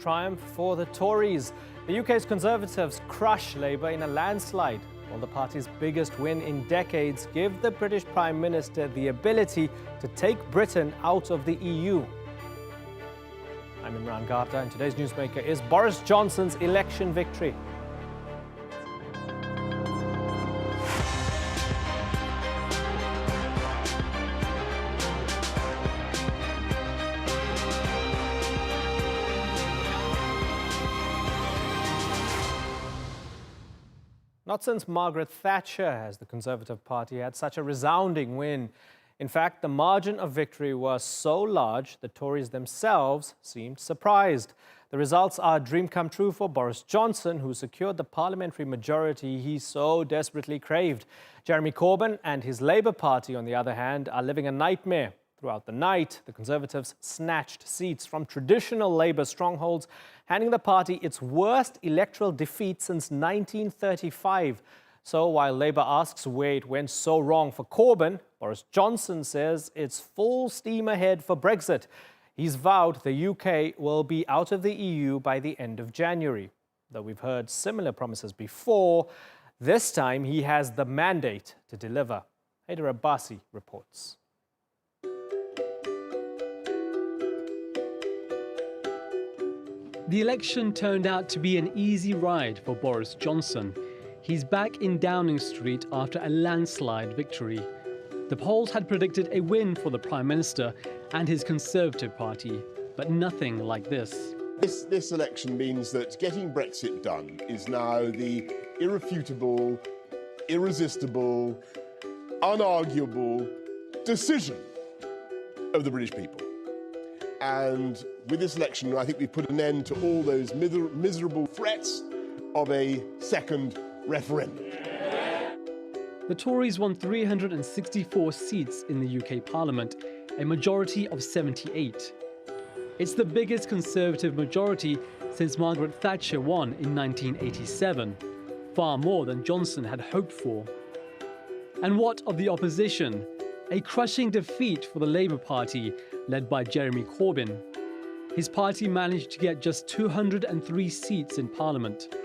triumph for the Tories. The UK's Conservatives crush Labour in a landslide, while the party's biggest win in decades give the British Prime Minister the ability to take Britain out of the EU. I'm Imran Gata, and today's newsmaker is Boris Johnson's election victory. Not since Margaret Thatcher has the Conservative Party had such a resounding win. In fact, the margin of victory was so large, the Tories themselves seemed surprised. The results are a dream come true for Boris Johnson, who secured the parliamentary majority he so desperately craved. Jeremy Corbyn and his Labour Party, on the other hand, are living a nightmare. Throughout the night, the Conservatives snatched seats from traditional Labour strongholds, handing the party its worst electoral defeat since 1935. So while Labour asks where it went so wrong for Corbyn, Boris Johnson says it's full steam ahead for Brexit. He's vowed the UK will be out of the EU by the end of January. Though we've heard similar promises before, this time he has the mandate to deliver. Haider Abbasi reports. The election turned out to be an easy ride for Boris Johnson. He's back in Downing Street after a landslide victory. The polls had predicted a win for the Prime Minister and his Conservative Party, but nothing like this. This election means that getting Brexit done is now the irrefutable, irresistible, unarguable decision of the British people. And with this election, I think we've put an end to all those miserable threats of a second referendum. The Tories won 364 seats in the UK Parliament, a majority of 78. It's the biggest Conservative majority since Margaret Thatcher won in 1987, far more than Johnson had hoped for. And what of the opposition? A crushing defeat for the Labour Party, led by Jeremy Corbyn. His party managed to get just 203 seats in Parliament.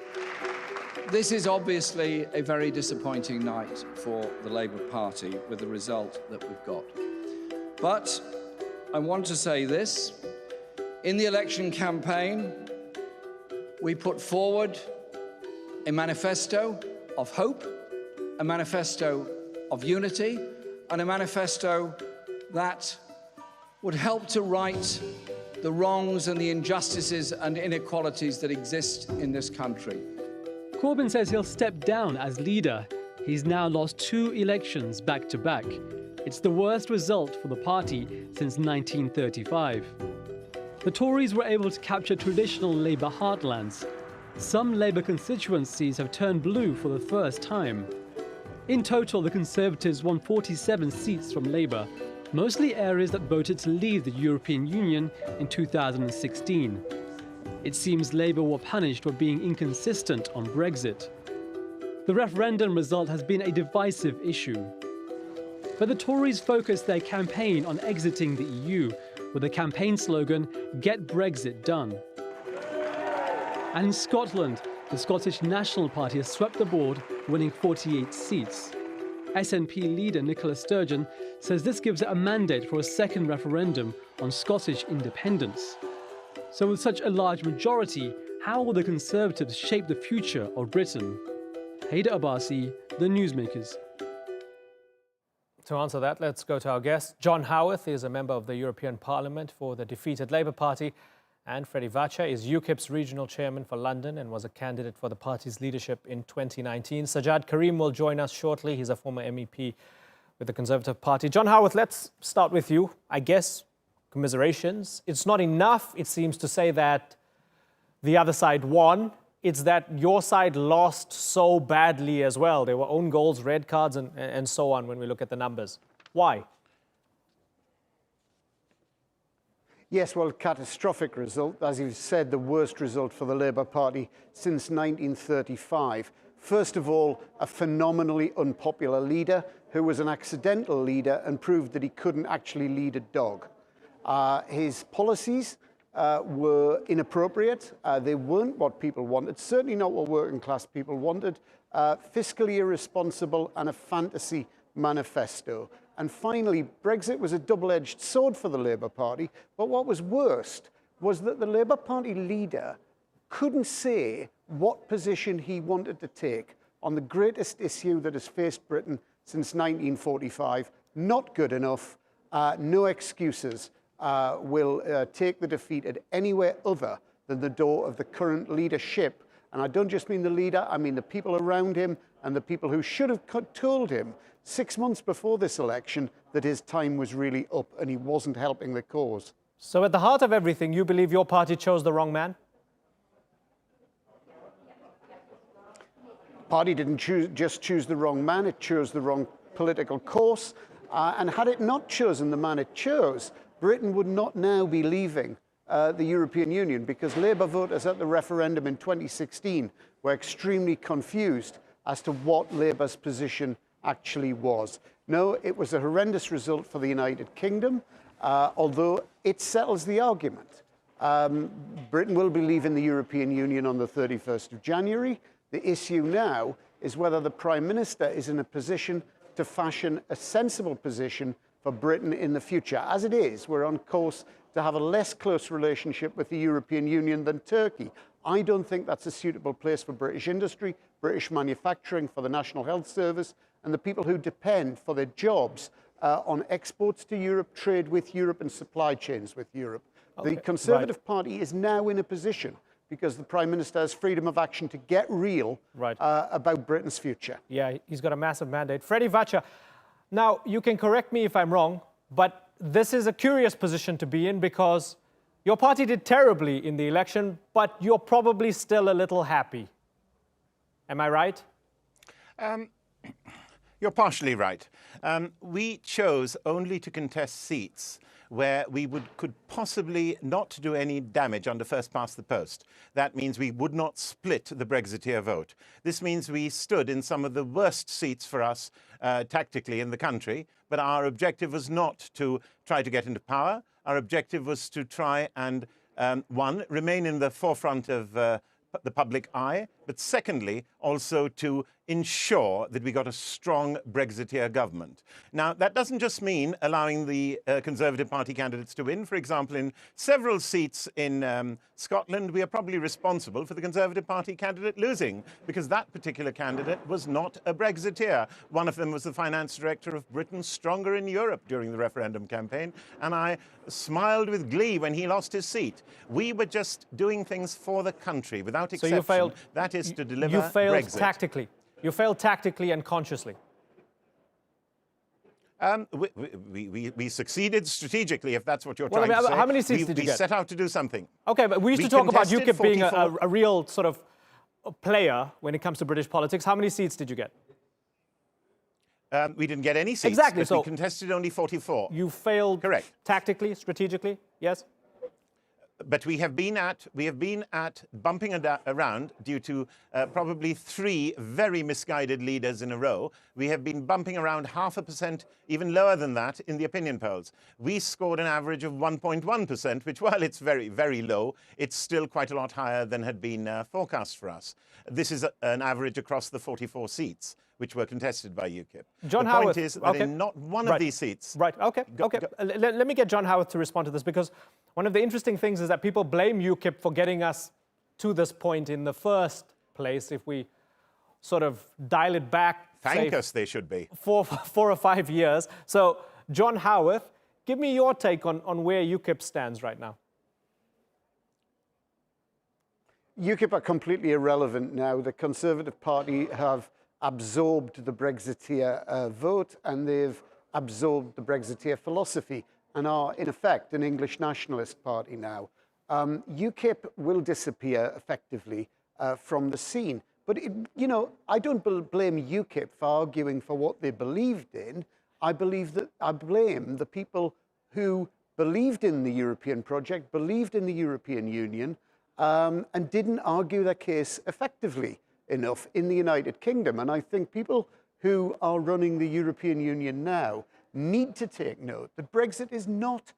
This is obviously a very disappointing night for the Labour Party with the result that we've got. But I want to say this. In the election campaign, we put forward a manifesto of hope, a manifesto of unity, and a manifesto that would help to right the wrongs and the injustices and inequalities that exist in this country. Corbyn says he'll step down as leader. He's now lost 2 elections back to back. It's the worst result for the party since 1935. The Tories were able to capture traditional Labour heartlands. Some Labour constituencies have turned blue for the first time. In total, the Conservatives won 47 seats from Labour, mostly areas that voted to leave the European Union in 2016. It seems Labour were punished for being inconsistent on Brexit. The referendum result has been a divisive issue. But the Tories focused their campaign on exiting the EU with the campaign slogan, "Get Brexit Done." And in Scotland, the Scottish National Party has swept the board, winning 48 seats. SNP leader Nicola Sturgeon says this gives it a mandate for a second referendum on Scottish independence. So with such a large majority, how will the Conservatives shape the future of Britain? Haider Abbasi, The Newsmakers. To answer that, let's go to our guest. John Howarth is a member of the European Parliament for the defeated Labour Party, and Freddy Vachha is UKIP's regional chairman for London and was a candidate for the party's leadership in 2019. Sajjad Karim will join us shortly. He's a former MEP with the Conservative Party. John Howarth, let's start with you. I guess commiserations. It's not enough, it seems, to say that the other side won. It's that your side lost so badly as well. There were own goals, red cards, and so on when we look at the numbers. Why? Yes, well, catastrophic result. As you've said, the worst result for the Labour Party since 1935. First of all, a phenomenally unpopular leader who was an accidental leader and proved that he couldn't actually lead a dog. His policies were inappropriate. They weren't what people wanted, certainly not what working class people wanted. Fiscally irresponsible and a fantasy manifesto. And finally, Brexit was a double-edged sword for the Labour Party. But what was worst was that the Labour Party leader couldn't say what position he wanted to take on the greatest issue that has faced Britain since 1945. Not good enough. No excuses. Will take the defeat at anywhere other than the door of the current leadership. And I don't just mean the leader, I mean the people around him and the people who should have told him 6 months before this election that his time was really up and he wasn't helping the cause. So at the heart of everything, you believe your party chose the wrong man? Party didn't just choose the wrong man, it chose the wrong political course. And had it not chosen the man it chose, Britain would not now be leaving the European Union, because Labour voters at the referendum in 2016 were extremely confused as to what Labour's position actually was. No, it was a horrendous result for the United Kingdom, although it settles the argument. Britain will be leaving the European Union on the 31st of January. The issue now is whether the Prime Minister is in a position to fashion a sensible position for Britain in the future. As it is, we're on course to have a less close relationship with the European Union than Turkey. I don't think that's a suitable place for British industry, British manufacturing, for the National Health Service, and the people who depend for their jobs on exports to Europe, trade with Europe, and supply chains with Europe. Okay, the Conservative Party is now in a position, because the Prime Minister has freedom of action, to get real about Britain's future. Yeah, he's got a massive mandate. Freddy Vachha, now you can correct me if I'm wrong, but this is a curious position to be in, because your party did terribly in the election, but you're probably still a little happy. Am I right? You're partially right. We chose only to contest seats where we could possibly not do any damage under first past the post. That means we would not split the Brexiteer vote. This means we stood in some of the worst seats for us tactically in the country, but our objective was not to try to get into power. Our objective was to try and, one, remain in the forefront of the public eye, but secondly, also to ensure that we got a strong Brexiteer government. Now, that doesn't just mean allowing the Conservative Party candidates to win. For example, in several seats in Scotland, we are probably responsible for the Conservative Party candidate losing, because that particular candidate was not a Brexiteer. One of them was the finance director of Britain Stronger in Europe during the referendum campaign, and I smiled with glee when he lost his seat. We were just doing things for the country, without exception. So you failed. That is to deliver You failed Brexit. tactically. You failed tactically and consciously. We succeeded strategically, if that's what you're trying to say. How many seats did you get? We set out to do something. Okay, but we used to talk about UKIP being 44. a real sort of player when it comes to British politics. How many seats did you get? We didn't get any seats. Exactly. But so we contested only 44. You failed. Correct. Tactically, strategically, yes? But we have been at bumping around due to probably 3 very misguided leaders in a row. We have been bumping around 0.5%, even lower than that, in the opinion polls. We scored an average of 1.1%, which, while it's very, very low, it's still quite a lot higher than had been forecast for us. This is an average across the 44 seats, which were contested by UKIP. John the Howarth, point is that in not one of these seats... Let me get John Howarth to respond to this, because one of the interesting things is that people blame UKIP for getting us to this point in the first place. If we sort of dial it back, Thank us, they should be. 4 or 5 years. So, John Howarth, give me your take on where UKIP stands right now. UKIP are completely irrelevant now. The Conservative Party have absorbed the Brexiteer vote, and they've absorbed the Brexiteer philosophy, and are, in effect, an English nationalist party now. UKIP will disappear effectively from the scene. But, I don't blame UKIP for arguing for what they believed in. I blame the people who believed in the European project, believed in the European Union, and didn't argue their case effectively enough in the United Kingdom. And I think people who are running the European Union now need to take note that Brexit is not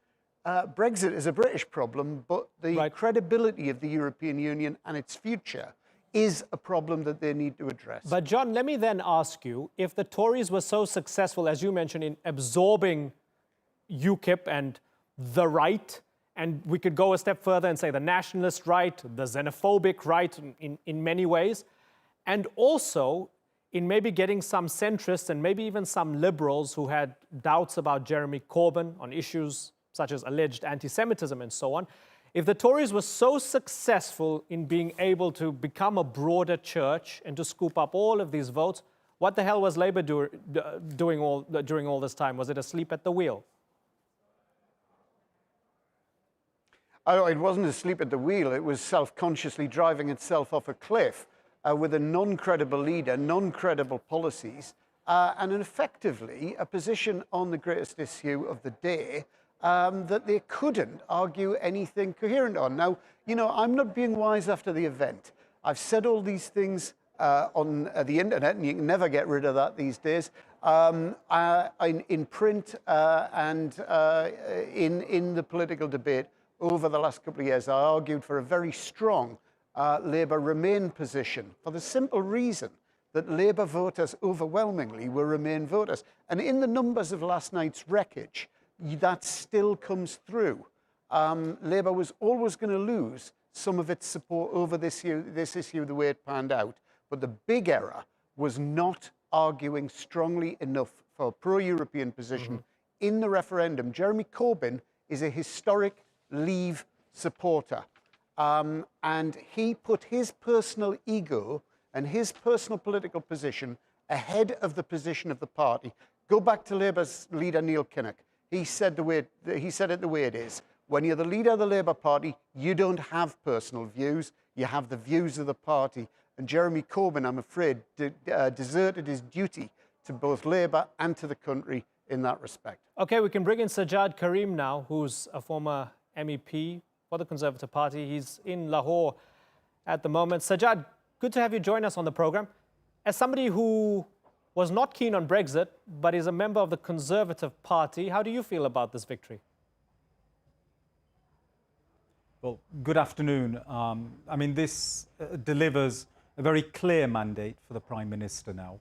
Brexit is a British problem, but the credibility of the European Union and its future is a problem that they need to address. But John, let me then ask you, if the Tories were so successful, as you mentioned, in absorbing UKIP and the right, and we could go a step further and say the nationalist right, the xenophobic right in many ways, and also in maybe getting some centrists and maybe even some liberals who had doubts about Jeremy Corbyn on issues such as alleged anti-Semitism and so on. If the Tories were so successful in being able to become a broader church and to scoop up all of these votes, what the hell was Labour doing during all this time? Was it asleep at the wheel? Oh, it wasn't asleep at the wheel. It was self-consciously driving itself off a cliff with a non-credible leader, non-credible policies, and effectively a position on the greatest issue of the day that they couldn't argue anything coherent on. Now, you know, I'm not being wise after the event. I've said all these things on the internet, and you can never get rid of that these days, in print and in the political debate over the last couple of years. I argued for a very strong Labour Remain position for the simple reason that Labour voters overwhelmingly were Remain voters. And in the numbers of last night's wreckage, that still comes through. Labour was always going to lose some of its support over this issue the way it panned out. But the big error was not arguing strongly enough for a pro-European position in the referendum. Jeremy Corbyn is a historic Leave supporter. And he put his personal ego and his personal political position ahead of the position of the party. Go back to Labour's leader, Neil Kinnock. He said it the way it is. When you're the leader of the Labour Party, you don't have personal views. You have the views of the party. And Jeremy Corbyn, I'm afraid, deserted his duty to both Labour and to the country in that respect. Okay, we can bring in Sajjad Karim now, who's a former MEP for the Conservative Party. He's in Lahore at the moment. Sajjad, good to have you join us on the program. As somebody who was not keen on Brexit, but is a member of the Conservative Party, how do you feel about this victory? Well, good afternoon. I mean, this delivers a very clear mandate for the Prime Minister now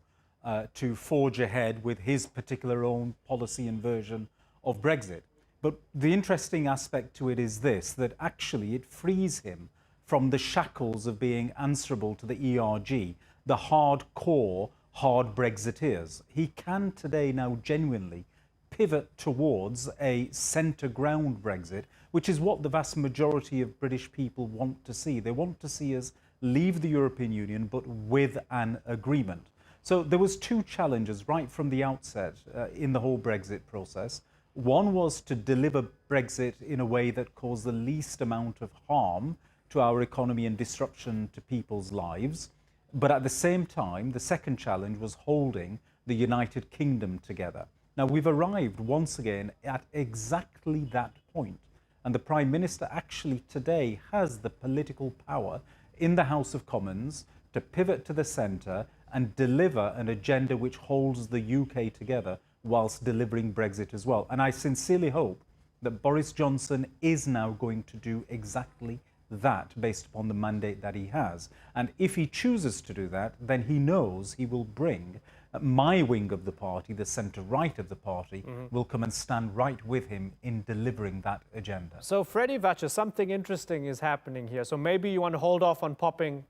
to forge ahead with his particular own policy and version of Brexit. But the interesting aspect to it is this, that actually it frees him from the shackles of being answerable to the ERG, the hardcore, hard Brexiteers. He can today now genuinely pivot towards a centre ground Brexit, which is what the vast majority of British people want to see. They want to see us leave the European Union, but with an agreement. So there was two challenges right from the outset in the whole Brexit process. One was to deliver Brexit in a way that caused the least amount of harm to our economy and disruption to people's lives. But at the same time, the second challenge was holding the United Kingdom together. Now, we've arrived once again at exactly that point. And the Prime Minister actually today has the political power in the House of Commons to pivot to the centre and deliver an agenda which holds the UK together whilst delivering Brexit as well. And I sincerely hope that Boris Johnson is now going to do exactly that based upon the mandate that he has. And if he chooses to do that, then he knows he will bring my wing of the party, the centre-right of the party, will come and stand right with him in delivering that agenda. So, Freddy Vachha, something interesting is happening here. So maybe you want to hold off on popping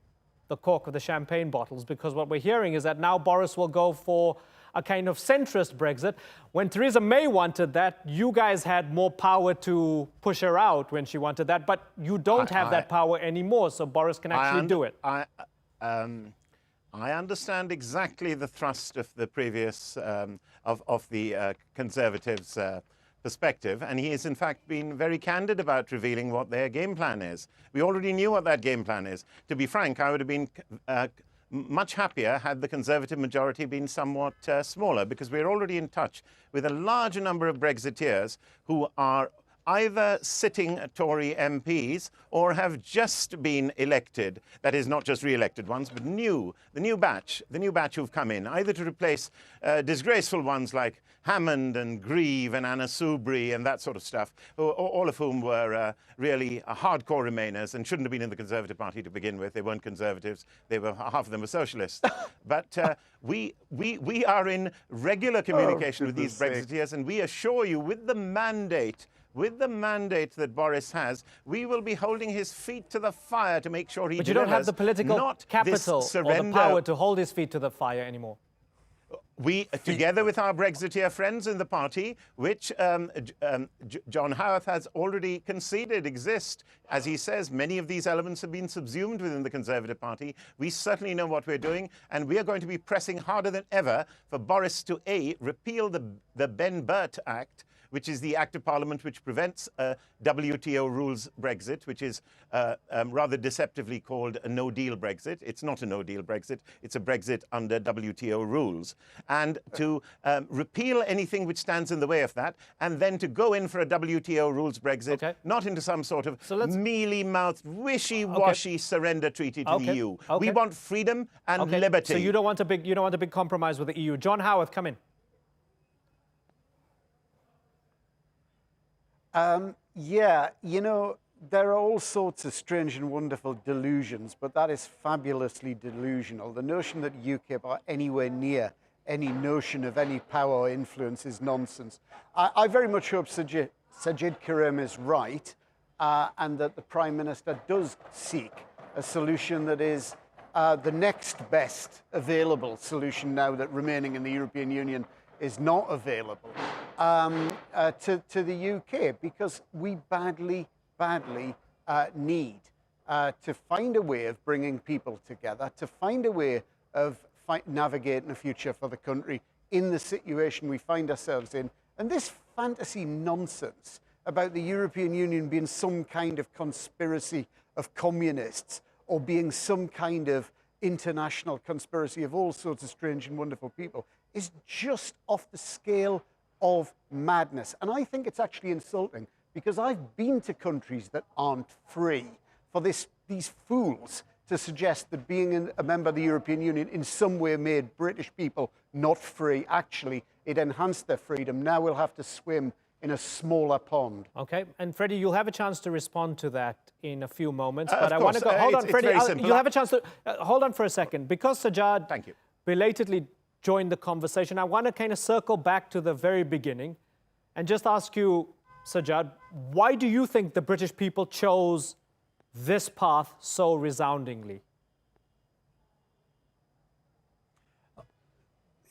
the cork of the champagne bottles, because what we're hearing is that now Boris will go for a kind of centrist Brexit. When Theresa May wanted that, you guys had more power to push her out when she wanted that, but you don't have that power anymore, so Boris can actually do it. I understand exactly the thrust of the previous, of the Conservatives' perspective, and he has in fact been very candid about revealing what their game plan is. We already knew what that game plan is. To be frank, I would have been much happier had the Conservative majority been somewhat smaller, because we're already in touch with a larger number of Brexiteers who are either sitting Tory MPs or have just been elected. That is, not just re-elected ones, but the new batch who've come in, either to replace disgraceful ones like Hammond and Grieve and Anna Soubry and that sort of stuff, all of whom were really hardcore Remainers and shouldn't have been in the Conservative Party to begin with. They weren't Conservatives. Half of them were Socialists. But we are in regular communication with these Brexiteers, and we assure you, with the mandate that Boris has, we will be holding his feet to the fire to make sure he delivers. But you don't have the political capital or the power to hold his feet to the fire anymore. We, together with our Brexiteer friends in the party, which John Howarth has already conceded exist, as he says, many of these elements have been subsumed within the Conservative Party. We certainly know what we're doing, and we are going to be pressing harder than ever for Boris to, A, repeal the Ben Burt Act, which is the Act of Parliament which prevents WTO rules Brexit, which is rather deceptively called a no-deal Brexit. It's not a no-deal Brexit. It's a Brexit under WTO rules. And to repeal anything which stands in the way of that, and then to go in for a WTO rules Brexit, not into some sort of mealy-mouthed, wishy-washy surrender treaty to the EU. We want freedom and liberty. So you don't want a big compromise with the EU. John Howarth, come in. Yeah, you know, there are all sorts of strange and wonderful delusions, but that is fabulously delusional. The notion that UKIP are anywhere near any notion of any power or influence is nonsense. I very much hope Sajjad Karim is right, and that the Prime Minister does seek a solution that is the next best available solution now that remaining in the European Union is not available to the UK, because we badly need to find a way of bringing people together, to find a way of navigating a future for the country in the situation we find ourselves in. And this fantasy nonsense about the European Union being some kind of conspiracy of communists or being some kind of international conspiracy of all sorts of strange and wonderful people is just off the scale of madness. And I think it's actually insulting, because I've been to countries that aren't free. For these fools to suggest that being a member of the European Union in some way made British people not free. Actually, it enhanced their freedom. Now we'll have to swim in a smaller pond. Okay, and Freddie, you'll have a chance to respond to that in a few moments. But I want to go. Hold on, Freddie. You'll have a chance to hold on for a second, because Sajjad belatedly joined the conversation. I want to kind of circle back to the very beginning and just ask you, Sajjad, why do you think the British people chose this path so resoundingly?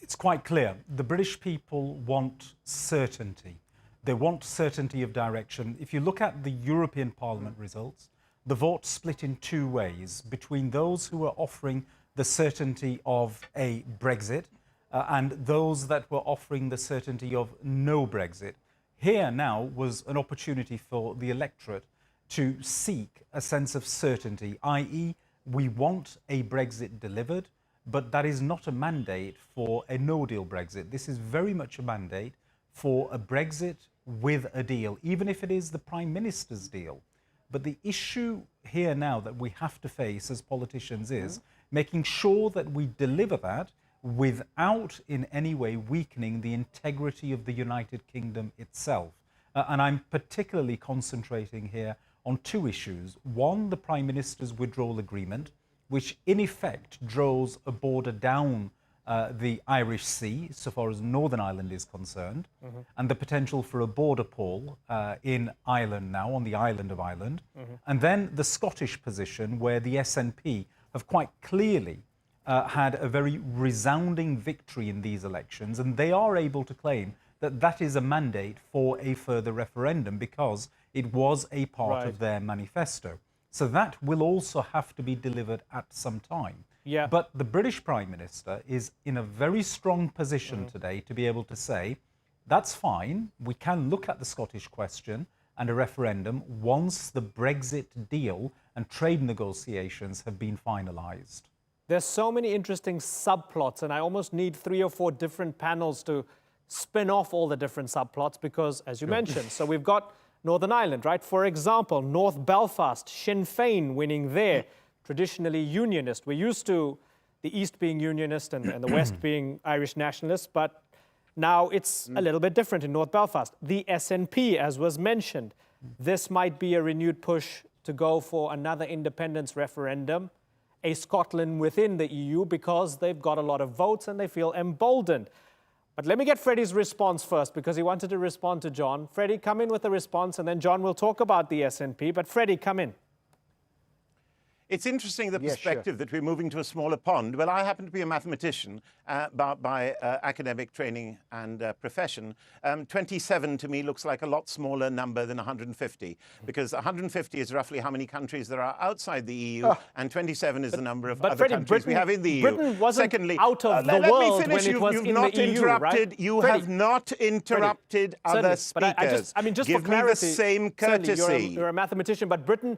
It's quite clear. The British people want certainty. They want certainty of direction. If you look at the European Parliament results, the vote split in two ways, between those who were offering the certainty of a Brexit and those that were offering the certainty of no Brexit. Here now was an opportunity for the electorate to seek a sense of certainty, i.e., we want a Brexit delivered, but that is not a mandate for a no-deal Brexit. This is very much a mandate for a Brexit with a deal, even if it is the Prime Minister's deal. But the issue here now that we have to face as politicians is making sure that we deliver that without in any way weakening the integrity of the United Kingdom itself. And I'm particularly concentrating here on two issues. One, the Prime Minister's withdrawal agreement, which in effect draws a border down the Irish Sea, so far as Northern Ireland is concerned, and the potential for a border poll in Ireland now, on the island of Ireland. And then the Scottish position, where the SNP have quite clearly had a very resounding victory in these elections, and they are able to claim that that is a mandate for a further referendum because it was a part of their manifesto. So that will also have to be delivered at some time. Yeah. But the British Prime Minister is in a very strong position today to be able to say, that's fine, we can look at the Scottish question and a referendum once the Brexit deal and trade negotiations have been finalised. There's so many interesting subplots, and I almost need 3 or 4 different panels to spin off all the different subplots because, as you mentioned, so we've got Northern Ireland, right? For example, North Belfast, Sinn Féin winning there, traditionally unionist. We're used to the East being unionist and the West being Irish nationalist, but now it's a little bit different in North Belfast. The SNP, as was mentioned, this might be a renewed push to go for another independence referendum, a Scotland within the EU, because they've got a lot of votes and they feel emboldened. But let me get Freddie's response first, because he wanted to respond to John. Freddie, come in with a response, and then John will talk about the SNP. But Freddie, come in. It's interesting, the perspective that we're moving to a smaller pond. Well, I happen to be a mathematician by academic training and profession. 27 to me looks like a lot smaller number than 150, because 150 is roughly how many countries there are outside the EU, and 27 is the number of other Freddie, countries we have in the EU. Britain wasn't out of the let me world finish. when it was You've in not the EU, interrupted. right? You Freddie, have not interrupted other certainly, speakers. But just Give for clarity, me the same courtesy. You're a mathematician, but Britain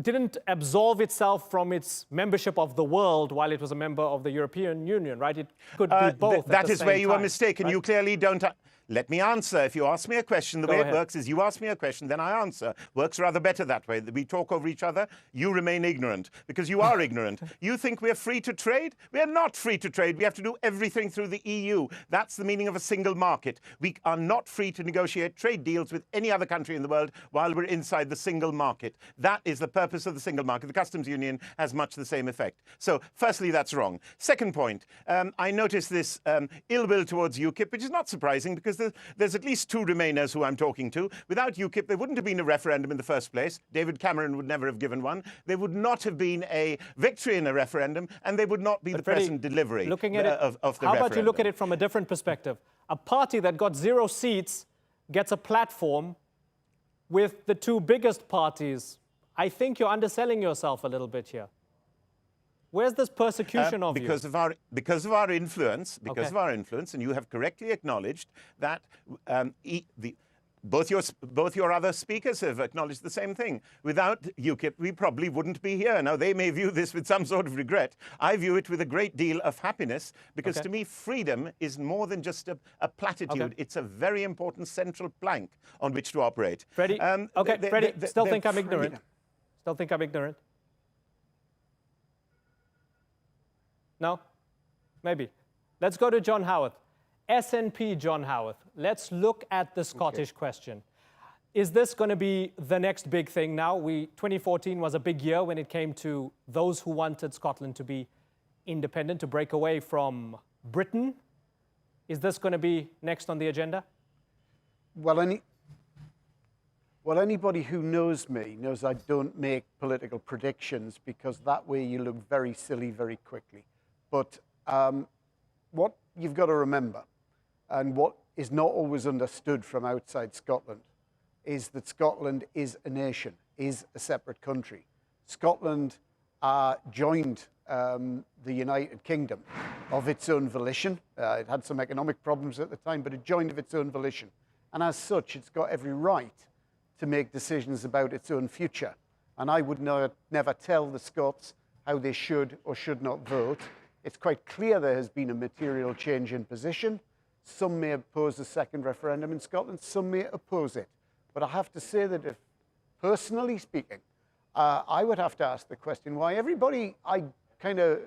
didn't absolve itself from its membership of the world while it was a member of the European Union, right? It could be both. That is where you are mistaken. Right? You clearly don't. Let me answer. If you ask me a question, the way it works is you ask me a question, then I answer. Works rather better that way. We talk over each other. You remain ignorant, because you are ignorant. You think we're free to trade? We are not free to trade. We have to do everything through the EU. That's the meaning of a single market. We are not free to negotiate trade deals with any other country in the world while we're inside the single market. That is the purpose of the single market. The customs union has much the same effect. So, firstly, that's wrong. Second point, I notice this ill will towards UKIP, which is not surprising, because there's at least two Remainers who I'm talking to. Without UKIP, there wouldn't have been a referendum in the first place. David Cameron would never have given one. There would not have been a victory in a referendum, and they would not be the present delivery looking at it, of the referendum. How about you look at it from a different perspective? A party that got 0 seats gets a platform with the two biggest parties. I think you're underselling yourself a little bit here. Where's this persecution of because you? Because of our influence, and you have correctly acknowledged that both your other speakers have acknowledged the same thing. Without UKIP, we probably wouldn't be here. Now, they may view this with some sort of regret. I view it with a great deal of happiness, because to me, freedom is more than just a platitude. It's a very important central plank on which to operate. Freddie, Freddie, still think I'm ignorant? Still think I'm ignorant? No? Maybe. Let's go to John Howarth. SNP John Howarth. Let's look at the Scottish question. Is this going to be the next big thing now? 2014 was a big year when it came to those who wanted Scotland to be independent, to break away from Britain. Is this going to be next on the agenda? Well, anybody who knows me knows I don't make political predictions, because that way you look very silly very quickly. But what you've got to remember, and what is not always understood from outside Scotland, is that Scotland is a nation, is a separate country. Scotland joined the United Kingdom of its own volition. It had some economic problems at the time, but it joined of its own volition. And as such, it's got every right to make decisions about its own future. And I would never tell the Scots how they should or should not vote. It's quite clear there has been a material change in position. Some may oppose a second referendum in Scotland, some may oppose it. But I have to say that, if, personally speaking, I would have to ask the question why everybody I kind of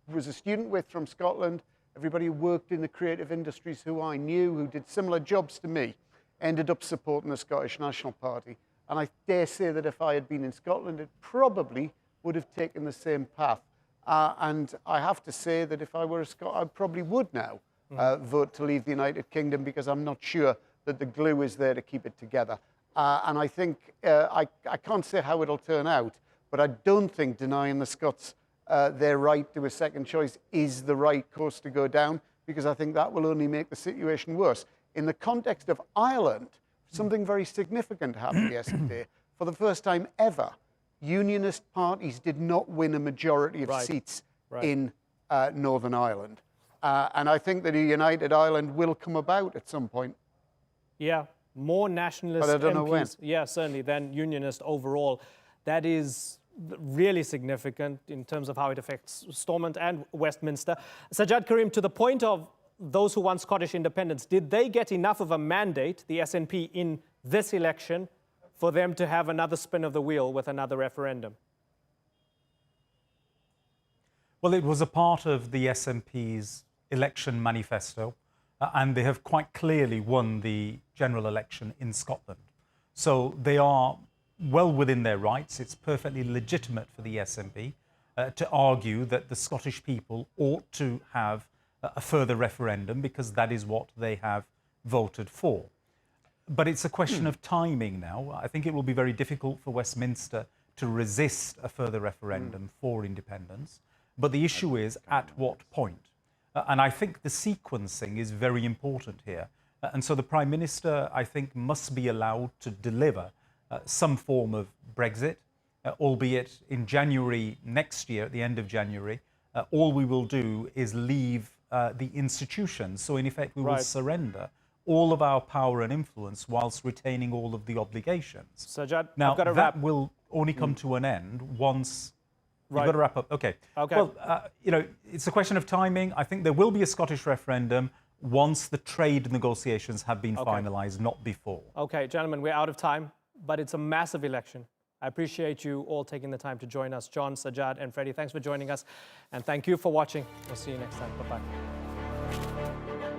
was a student with from Scotland, everybody who worked in the creative industries who I knew, who did similar jobs to me, ended up supporting the Scottish National Party. And I dare say that if I had been in Scotland, it probably would have taken the same path. And I have to say that if I were a Scot, I probably would now vote to leave the United Kingdom, because I'm not sure that the glue is there to keep it together. And I think, I can't say how it'll turn out, but I don't think denying the Scots their right to a second choice is the right course to go down, because I think that will only make the situation worse. In the context of Ireland, something very significant happened yesterday. For the first time ever, unionist parties did not win a majority of seats in Northern Ireland. And I think that a united Ireland will come about at some point. Yeah, more nationalist but I don't know when. Yeah, certainly, than unionist overall. That is really significant in terms of how it affects Stormont and Westminster. Sajjad Karim, to the point of those who want Scottish independence, did they get enough of a mandate, the SNP, in this election for them to have another spin of the wheel with another referendum? Well, it was a part of the SNP's election manifesto, and they have quite clearly won the general election in Scotland. So they are well within their rights. It's perfectly legitimate for the SNP to argue that the Scottish people ought to have a further referendum because that is what they have voted for. But it's a question of timing now. I think it will be very difficult for Westminster to resist a further referendum for independence. But the issue is at what point? And I think the sequencing is very important here. And so the Prime Minister, I think, must be allowed to deliver some form of Brexit, albeit in January next year, at the end of January. All we will do is leave the institutions. So in effect, we will surrender all of our power and influence whilst retaining all of the obligations. Sajjad, now, I've got to that wrap. will only come to an end once... Right. You've got to wrap up. Okay. Well, you know, it's a question of timing. I think there will be a Scottish referendum once the trade negotiations have been finalised, not before. Okay, gentlemen, we're out of time, but it's a massive election. I appreciate you all taking the time to join us. John, Sajjad, and Freddy, thanks for joining us. And thank you for watching. We'll see you next time. Bye-bye.